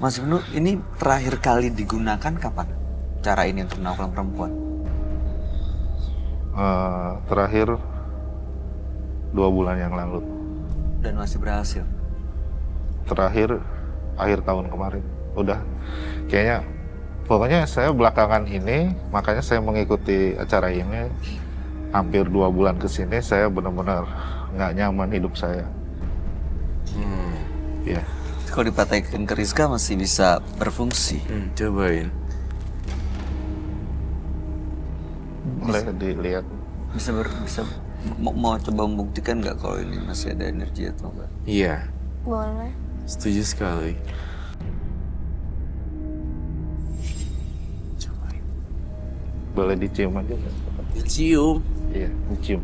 Mas Ibnu, ini terakhir kali digunakan kapan? Cara ini untuk menaklukkan perempuan? Terakhir 2 bulan yang lalu. Dan masih berhasil? Terakhir akhir tahun kemarin. Udah kayaknya, pokoknya saya belakangan ini, makanya saya mengikuti acara ini. Hampir 2 bulan kesini saya benar-benar nggak nyaman hidup saya. Ya. Kalau dipraktekin ke Rizka masih bisa berfungsi. Cobain. Boleh dilihat. Bisa mau coba membuktikan nggak kalau ini masih ada energi atau enggak? Iya, Boleh. setuju sekali. Cobain. Boleh dicium aja nggak? Cium. Iya, dicium.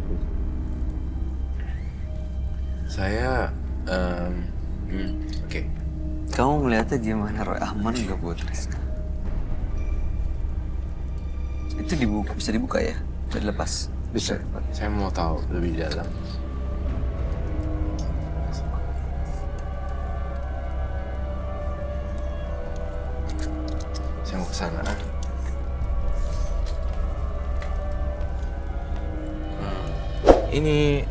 Saya, oke. Kamu melihatnya gimana, Roy? Aman nggak buat Rizka? Itu dibuka, bisa dibuka ya? Bisa dilepas? Bisa. Saya mau tahu lebih dalam. Saya mau ke sana. Ini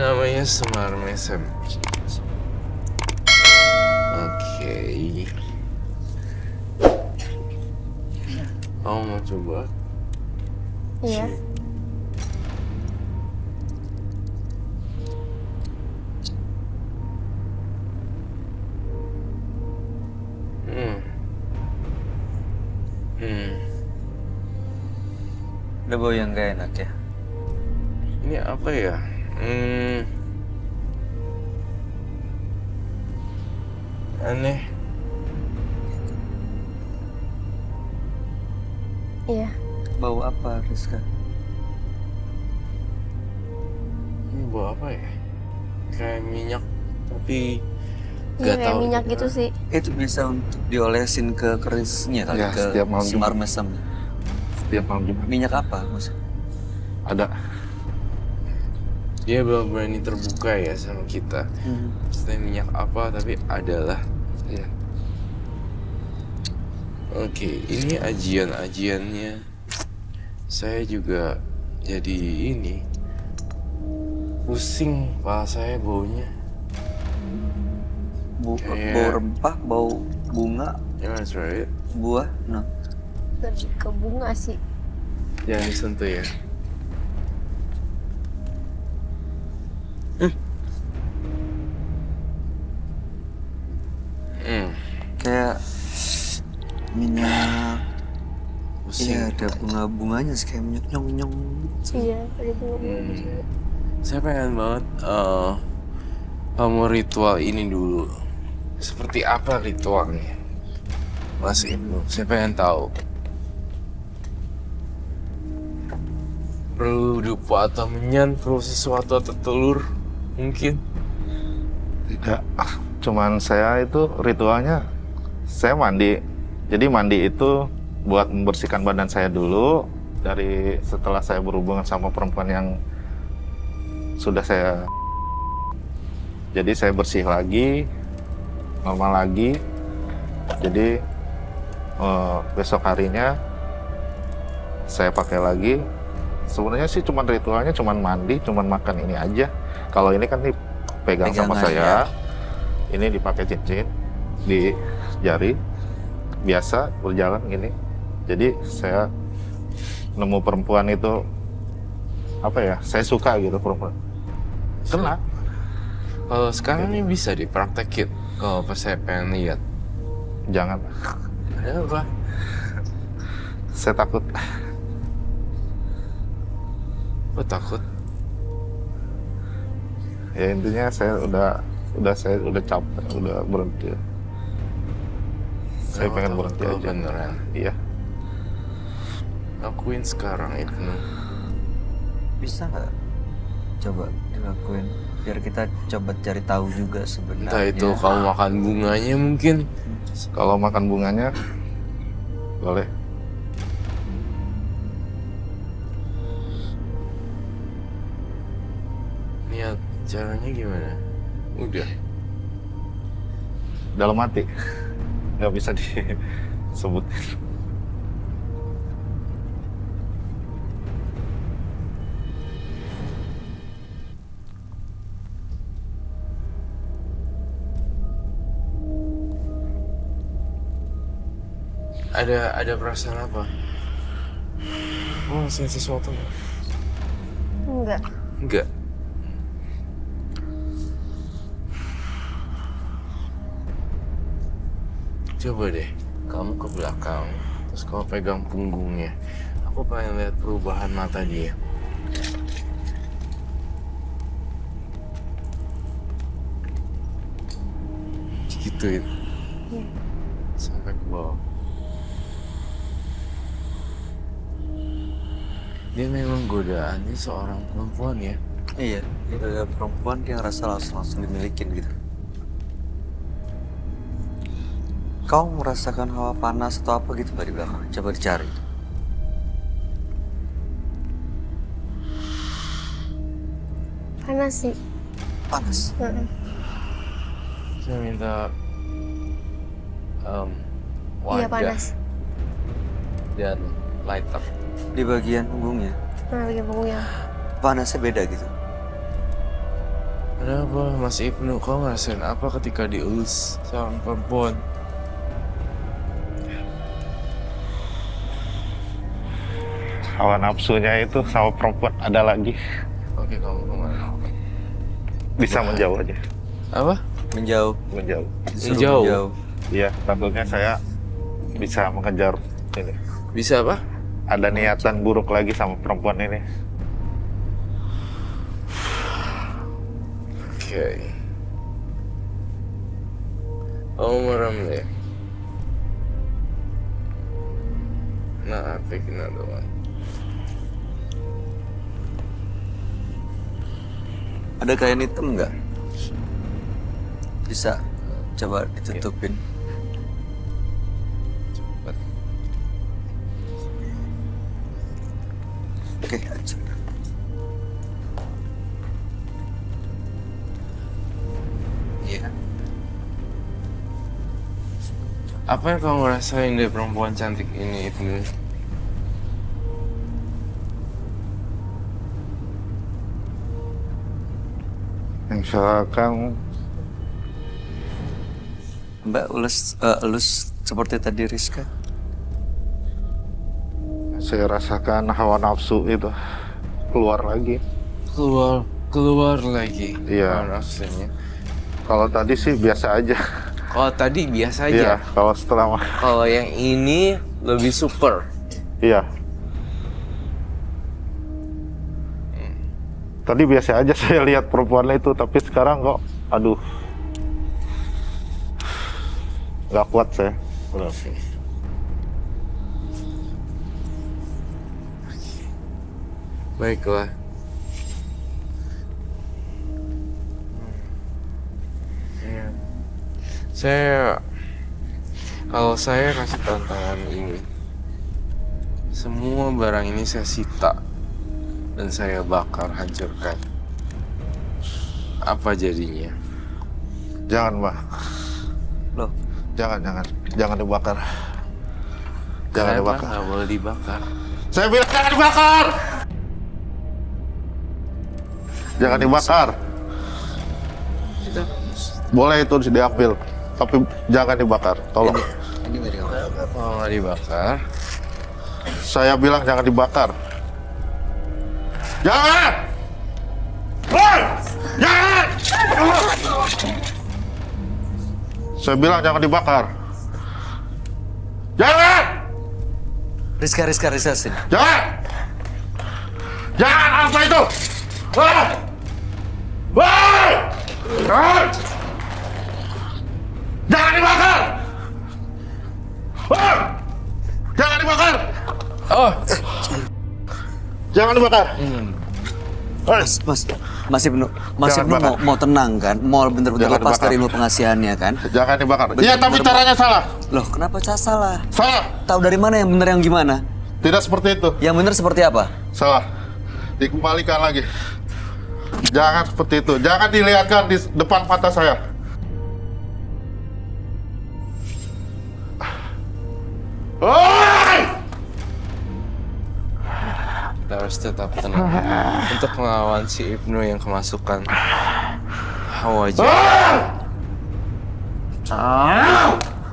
namanya semar mesem. Oke. Kamu mau coba? Iya. Ada bau yang gak enak ya? Ini apa ya? Aneh. Iya. Bau apa, Rizka? Ini bau apa ya? Kayak minyak, tapi Iya gak kayak tahu minyak gimana. gitu sih. Itu bisa untuk diolesin ke kerisnya kali, Ya, ke setiap malam semar Jumat. mesem. Setiap malam Jumat Minyak apa, Mas? ada. Dia belum berani terbuka ya sama kita. Maksudnya minyak apa, tapi adalah. Iya. Oke, ini ajian-ajiannya. Saya juga jadi ini. Pusing kepala saya baunya. Kayak- Bau rempah, bau bunga, Yeah, that's right. buah, no. Lebih ke bunga sih. Jangan disentuh ya. Kayak minyak. Pusing. Iya, ada bunga-bunganya sih, kayak minyak nyong-nyong gitu. Iya, ada bunga-bunga gitu. Saya pengen banget kamu ritual ini dulu. Seperti apa ritualnya? Mas Ibnu, saya pengen tahu. Perlu dupa atau menyan, perlu sesuatu atau telur, mungkin. Tidak. Cuman saya itu ritualnya, saya mandi. Jadi mandi itu buat membersihkan badan saya dulu. Dari setelah saya berhubungan sama perempuan yang sudah saya, jadi saya bersih lagi, normal lagi. Jadi besok harinya saya pakai lagi. Sebenarnya sih cuman ritualnya cuman mandi, cuman makan ini aja. Kalau ini kan dipegang sama Pegangan, saya, ini dipakai cincin di jari, biasa berjalan gini. Jadi saya nemu perempuan itu apa ya? Saya suka gitu perempuan. Kena. Kalau sekarang ini bisa dipraktekin. Kalau pas saya pengen lihat. Jangan. Ada apa? Saya takut. Lo takut? Ya intinya saya udah capek, udah berhenti. Saya pengen berhenti Oh, aja. beneran. Iya. Lakuin sekarang Ibnu. Bisa nggak coba dilakuin? Biar kita coba cari tahu juga sebenarnya. Entah itu kamu makan bunganya mungkin. Kalau makan bunganya boleh. Niat caranya gimana? Udah. dalam hati. Nggak bisa disebut. Ada perasaan apa? Oh, ngerasain sesuatu nggak? Enggak. Enggak. Coba deh, kamu ke belakang, terus kamu pegang punggungnya. Aku pengen lihat perubahan mata dia. Gituin. Iya. Sampai ke bawah. Dia memang godaannya seorang perempuan ya. Iya, itu ada perempuan dia ngerasa langsung dimilikin gitu. Kau merasakan hawa panas atau apa gitu nggak di belakang? Coba dicari. Panas sih. Panas. Heeh. Saya minta Iya wadah panas. dan lighter. Di bagian punggungnya. Nah, bagian punggungnya. Panasnya beda gitu. Kenapa Mas Ibnu, kau ngerasain apa ketika dielus seorang perempuan? Hawa nafsunya itu sama perempuan ada lagi. Oke, kamu kemana? Bisa menjauh aja. Apa? Menjauh. Menjauh. Disuruh Menjauh. menjauh. Iya, takutnya saya bisa mengejar ini. Bisa apa? Ada niatan buruk lagi sama perempuan ini. Oke. Kamu merem deh. Nah, pick another one. Ada kain hitam nggak? Bisa coba ditutupin. Cepat. Oke, aja. Iya. Apa yang kamu rasain dari perempuan cantik ini, Ibnu? Misalkan Mbak elus seperti tadi Rizka. saya rasakan hawa nafsu itu keluar lagi. Keluar lagi. Iya. Hawa nafsunya. Kalau tadi sih biasa aja. Kalau tadi biasa Iya, aja. kalau setelah Kalau yang ini lebih super. iya. Tadi biasa aja saya lihat perempuan itu, tapi sekarang kok, aduh, nggak kuat saya. Baiklah. Iya. Kalau saya kasih tantangan ini, semua barang ini saya sita dan saya bakar, hancurkan. Apa jadinya? Jangan, Mbak. Loh, Jangan dibakar. Jangan Kenapa dibakar. nggak boleh dibakar? Saya bilang jangan dibakar. Jangan dibakar. Boleh itu diambil, tapi jangan dibakar. Tolong. ini nggak dikawal. Kalau nggak dibakar, Saya bilang jangan dibakar. Jangan! Hei! Jangan! Saya bilang jangan dibakar. Jangan! Rizka sini. Jangan! Jangan apa itu? Hei! Hei! Hei! Jangan dibakar! Hei! Jangan dibakar! oh, Jangan dibakar! Hei! Mas Ibnu Jangan bakar. mau tenang kan? Mau bener-bener Jangan lepas dibakar. dari ilmu pengasihannya kan? Jangan dibakar. Bener- Iya, tapi bener- caranya salah. Loh, kenapa saya salah? Salah. Tahu dari mana yang bener yang gimana? Tidak seperti itu. Yang bener seperti apa? Salah. Dikembalikan lagi. Jangan seperti itu. Jangan dilihatkan di depan mata saya. Kita harus tetap tenang untuk melawan si Ibnu yang kemasukan hawa jahat.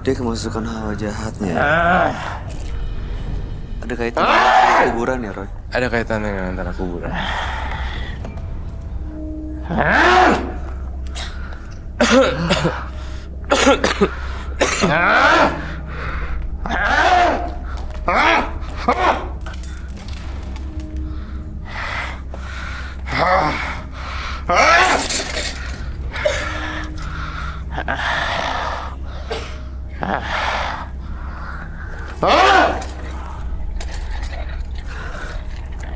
Dia kemasukan hawa jahatnya. Ada kaitan dengan kuburan ya, Roy? Ada kaitannya dengan antara kuburan.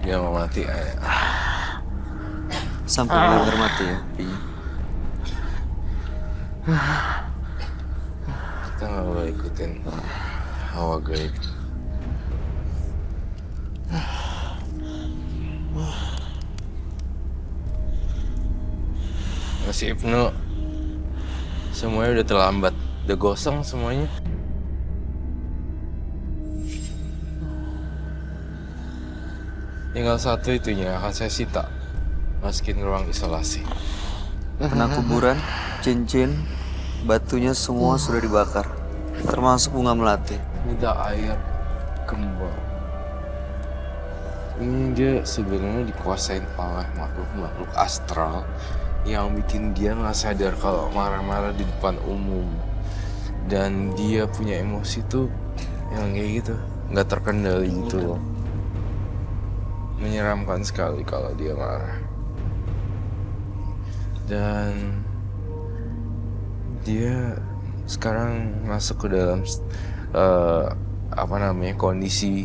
Dia mau mati, ayah. Sampai benar mati ya, pinya. Kita nggak boleh ikutin hawa gaib. Masih Ibnu, semuanya udah terlambat, udah gosong semuanya. Tinggal satu itunya akan saya sita, masukin ruang isolasi. Kena kuburan, cincin, batunya semua sudah dibakar. Termasuk bunga melati. Minta air kembang. Ini dia sebenarnya dikuasain oleh makhluk-makhluk astral yang bikin dia nggak sadar kalau marah-marah di depan umum. Dan dia punya emosi tuh yang kayak gitu, nggak terkendali gitu loh. Menyeramkan sekali kalau dia marah. Dan dia sekarang masuk ke dalam kondisi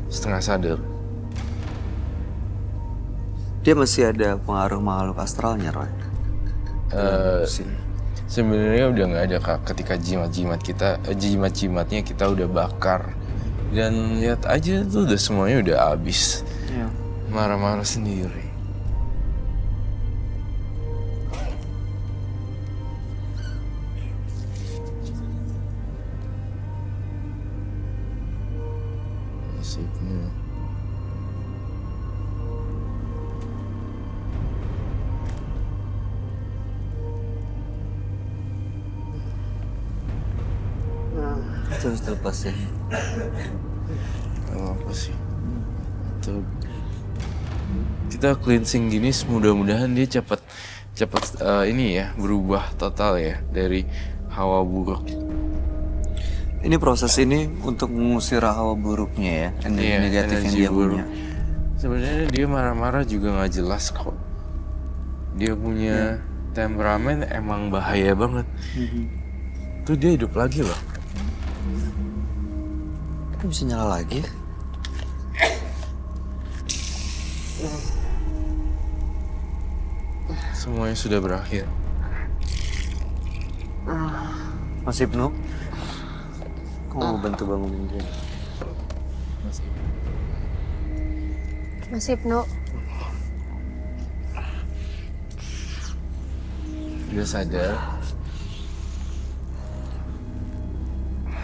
setengah sadar. Dia masih ada pengaruh makhluk astralnya, Roy. Sebenarnya udah nggak ada, Kak. Ketika jimat-jimatnya kita udah bakar. Dan lihat aja tuh udah semuanya udah habis. Iya. Marah-marah sendiri. Nasibnya. Itu harus terlepas ya. Apa sih? Tuh. Kita cleansing gini, mudah-mudahan dia cepat ini ya, berubah total ya dari hawa buruk. Ini proses ini untuk mengusir hawa buruknya ya, energi Iya, negatif yang energi dia buruk. punya. Sebenarnya dia marah-marah juga nggak jelas kok. Dia punya temperamen emang bahaya banget. Tuh dia hidup lagi loh. Kok bisa nyala lagi ya? Semuanya sudah berakhir. Mas Ibnu, kok mau bantu bangunin dia? Mas Ibnu, Dia sadar.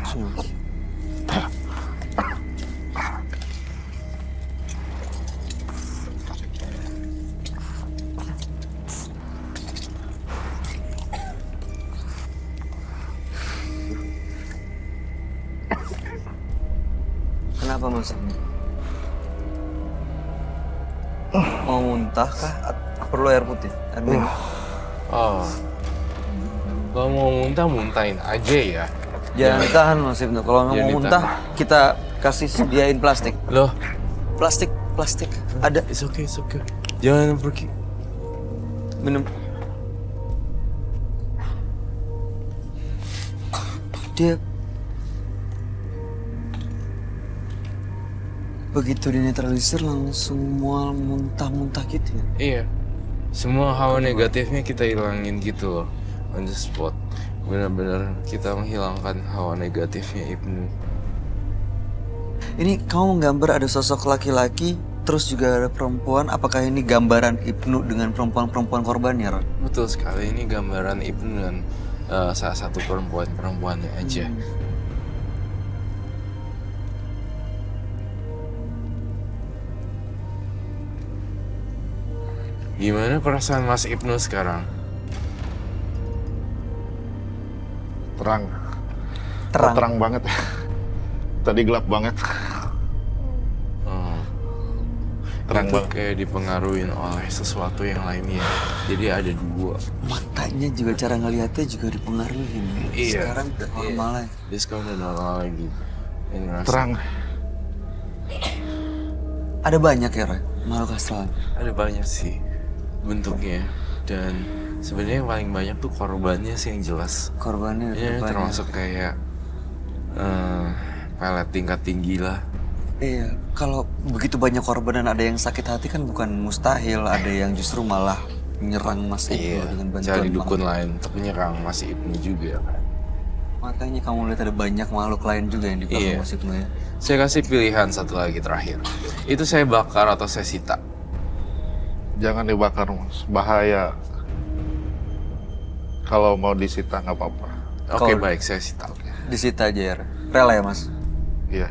Sini. Kenapa Mas Ibnu? Mau muntah kah? Perlu air putih? Air minum? Oh, kalau mau muntah muntahin aja ya. Jangan ditahan Mas Ibnu. Kalau Jangan mau muntah, kita kasih sediain plastik. Loh, Plastik ada. it's okay, it's okay. Jangan pergi. Minum. Dia begitu dinetralisir langsung mual muntah-muntah gitu ya. Iya, semua hawa negatifnya kita hilangin gitu loh, on the spot. Benar-benar kita menghilangkan hawa negatifnya Ibnu. Ini kamu menggambar ada sosok laki-laki, terus juga ada perempuan. Apakah ini gambaran Ibnu dengan perempuan-perempuan korbannya, Ron? Betul sekali, ini gambaran Ibnu dan salah satu perempuannya aja. Gimana perasaan Mas Ibnu sekarang? Terang. Terang. Terang banget. Tadi gelap banget. Oh, Terang itu banget. kayak dipengaruhi oleh sesuatu yang lainnya. Jadi ada dua. Matanya juga, cara ngelihatnya juga dipengaruhi. Iya. Sekarang udah normal ya. Dia sekarang udah normal lagi. Yang ngerasa Terang. Ada banyak ya, Roy, makhluk astral. ada banyak sih bentuknya, dan sebenarnya yang paling banyak tuh korbannya sih yang jelas. Korbannya Ini banyak. termasuk kayak pelet tingkat tinggi lah. Iya, kalau begitu banyak korban dan ada yang sakit hati kan bukan mustahil. Ada yang justru malah menyerang Mas Ibnu dengan bantuan Cari dukun makhluk. lain untuk menyerang Mas Ibnu juga kan. Makanya kamu lihat ada banyak makhluk lain juga yang di belakang Iya. Mas Ibnu ya. Saya kasih pilihan satu lagi terakhir. Itu saya bakar atau saya sita? Jangan dibakar, Mas. Bahaya. Kalau mau disita nggak apa-apa. Oke, Kalau- baik, saya sita. Disita aja ya, Roy. Rela ya, Mas? Iya,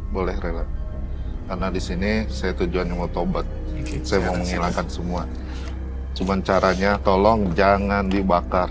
boleh rela. Karena di sini saya tujuannya mau tobat. Oke, Saya mau kasih. menghilangkan semua. Cuman caranya tolong jangan dibakar.